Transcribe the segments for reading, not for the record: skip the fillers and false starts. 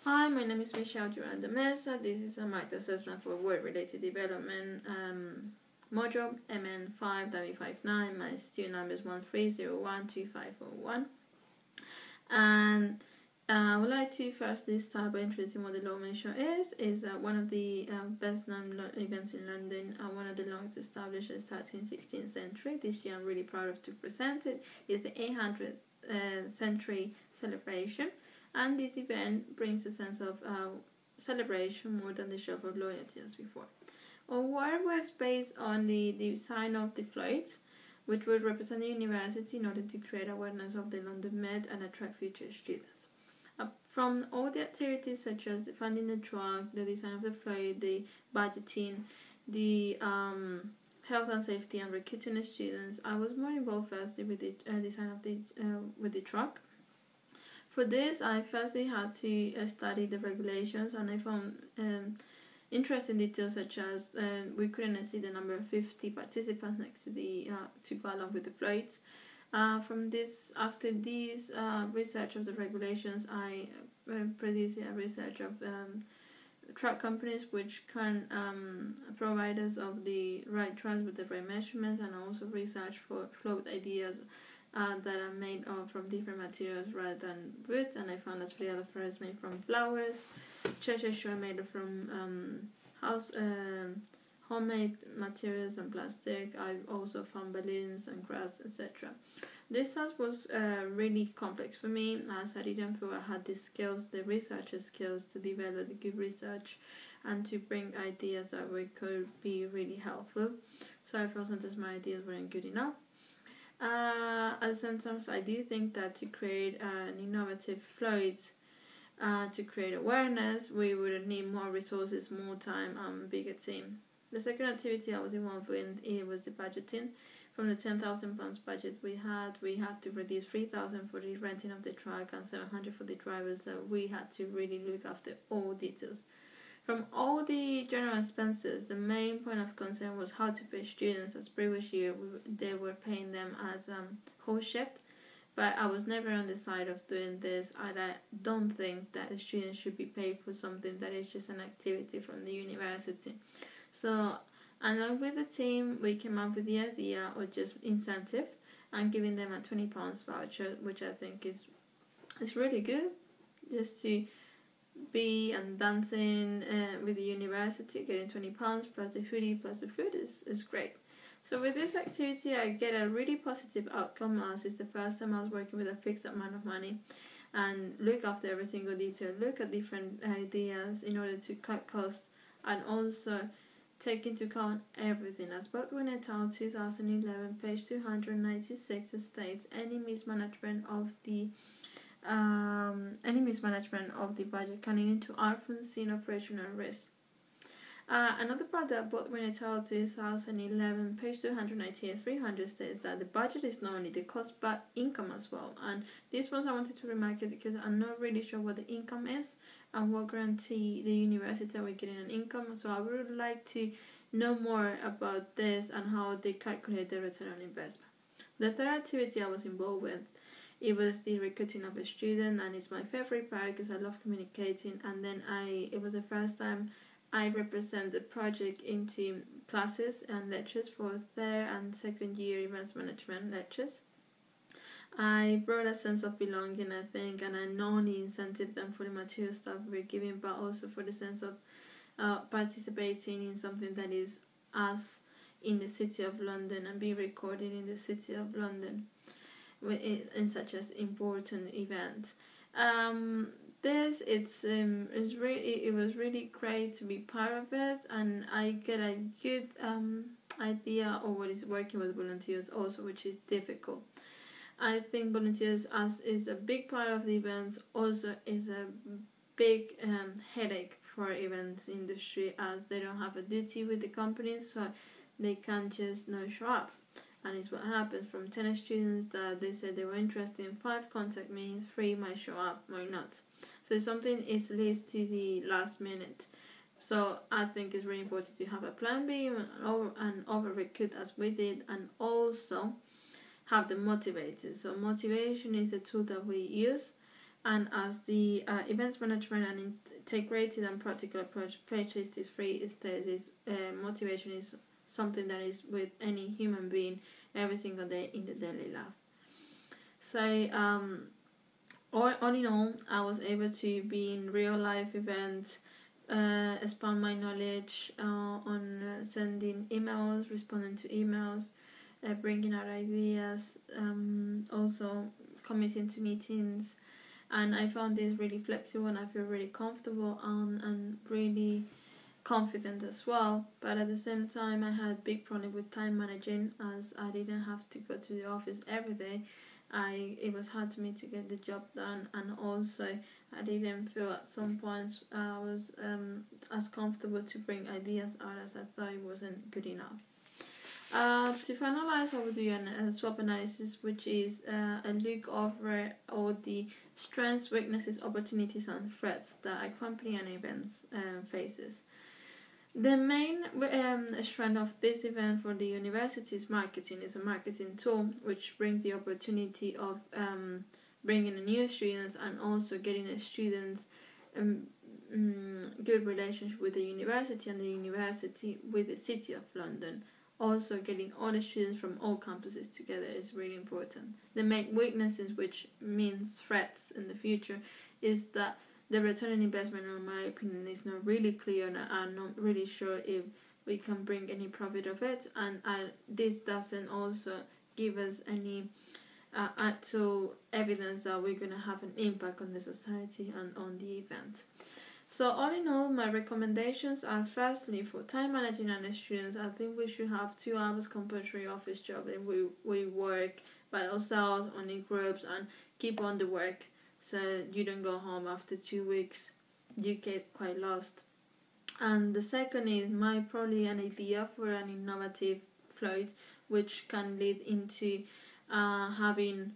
Hi, my name is Michelle Duranda Mesa. This is a marked assessment for work-related development module MN5W59. My student number is 13012501. And I would like to firstly start by introducing what the Law Show is one of the best-known events in London, one of the longest established starting 16th century. This year I'm really proud to present it. It's the 800th century celebration, and this event brings a sense of celebration more than the show of loyalty as before. Our work was based on the design of the floats, which would represent the university in order to create awareness of the London Met and attract future students. From all the activities such as finding the truck, the design of the float, the budgeting, the health and safety and recruiting the students, I was more involved firstly with the design of the truck. For this, I firstly had to study the regulations, and I found interesting details such as we couldn't exceed the number of 50 participants next to the to go along with the floats. After this research of the regulations, I produced a research of truck companies which can provide us of the right trucks with the right measurements, and also research for float ideas that are made from different materials rather than wood. And I found that Friala is made from flowers, Cheshire Shore made from homemade materials and plastic. I also found balloons and grass, etc. This task was really complex for me, as I didn't feel I had the skills, the researcher skills, to develop the good research and to bring ideas that could be really helpful. So I felt sometimes my ideas weren't good enough. And sometimes I do think that to create an innovative float, to create awareness, we would need more resources, more time, and bigger team. The second activity I was involved in was the budgeting. From the £10,000 budget we had to reduce 3,000 for the renting of the truck and 700 for the drivers. So we had to really look after all details. From all the general expenses, the main point of concern was how to pay students, as previous year they were paying them as whole shift. But I was never on the side of doing this, and I don't think that the students should be paid for something that is just an activity from the university. So, along with the team, we came up with the idea of just incentive and giving them a £20 voucher, which I think is really good, just to be and dancing with the university, getting £20 plus the hoodie plus the food is great. So with this activity, I get a really positive outcome, as it's the first time I was working with a fixed amount of money and look after every single detail, look at different ideas in order to cut costs, and also take into account everything. As Baldwin et al. 2011, page 296 states, any mismanagement of the budget can lead into unforeseen operational risk. Another part that Baldwin et al. 2011, page 298, 300 states that the budget is not only the cost but income as well. And this one I wanted to remark it because I'm not really sure what the income is and what guarantee the university are getting an income. So I would like to know more about this and how they calculate the return on investment. The third activity I was involved with, it was the recruiting of a student, and it's my favorite part because I love communicating. And then it was the first time I represent the project into classes and lectures for third and second year events management lectures. I brought a sense of belonging, I think, and I not only incentive them for the material stuff we're giving, but also for the sense of participating in something that is us in the City of London and be recorded in the City of London in such as important event. It was really great to be part of it, and I get a good idea of what is working with volunteers also, which is difficult. I think volunteers is a big part of the events, also is a big headache for events industry, as they don't have a duty with the companies, so they can't just not show up. And it's what happened from 10 students that they said they were interested in 5 contact me, 3 might show up, might not. So something is leads to the last minute. So I think it's really important to have a plan B and over recruit as we did, and also have the motivators. So motivation is a tool that we use, And as the events management and integrated and practical approach, purchase these three stages. Motivation is something that is with any human being every single day in the daily life. So all in all, I was able to be in real life events, expand my knowledge on sending emails, responding to emails, bringing out ideas, also committing to meetings. And I found this really flexible, and I feel really comfortable and really confident as well. But at the same time, I had a big problem with time managing, as I didn't have to go to the office every day. It was hard for me to get the job done, and also I didn't feel at some points I was as comfortable to bring ideas out, as I thought it wasn't good enough. To finalize, I will do a SWOT analysis, which is a look over all the strengths, weaknesses, opportunities, and threats that a company and event faces. The main strength of this event for the university is marketing. It's a marketing tool which brings the opportunity of bringing in new students and also getting the students good relationship with the university, and the university with the City of London. Also, getting all the students from all campuses together is really important. The main weaknesses, which means threats in the future, is that the return on investment, in my opinion, is not really clear, and I'm not really sure if we can bring any profit of it. And this doesn't also give us any actual evidence that we're going to have an impact on the society and on the event. So all in all, my recommendations are, firstly, for time managing and students, I think we should have 2 hours compulsory office job, and we work by ourselves on in groups and keep on the work, so you don't go home after 2 weeks, you get quite lost. And the second is probably an idea for an innovative float, which can lead into having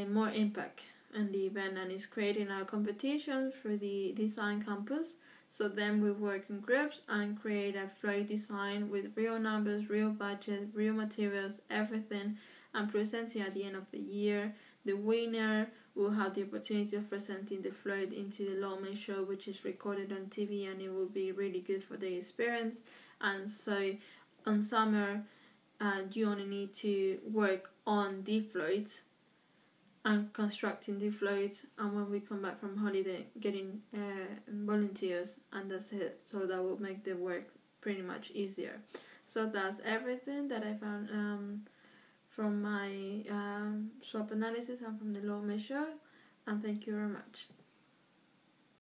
more impact in the event, and is creating a competition for the design campus. So then we work in groups and create a float design with real numbers, real budget, real materials, everything, and presenting at the end of the year. The winner will have the opportunity of presenting the float into the Lawman show, which is recorded on TV, and it will be really good for the experience. And so on summer, you only need to work on the float and constructing the float, and when we come back from holiday, getting volunteers, and that's it. So that will make the work pretty much easier. So that's everything that I found from my SWOT analysis and from the Lawman show, and thank you very much.